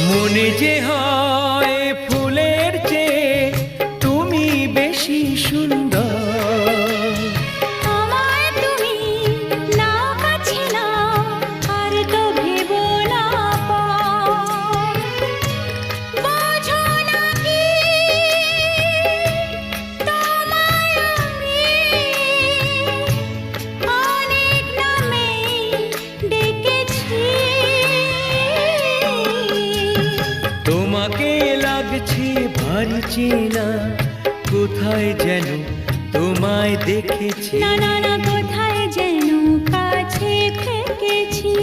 মনে যে হয় ফুলের চেয়ে তুমি বেশি সুন্দর। আমায় তুমি নাও কাছে নাও, আর তো ভেবো না পর। বোঝো না কি তোমায় আমি অনেক নামেই ডেকেছি। তোমাকে লাগছে ভারী চেনা, কোথায় যেন তোমায় দেখেছি। না না না, কোথায় যেন কাছে থেকেছি।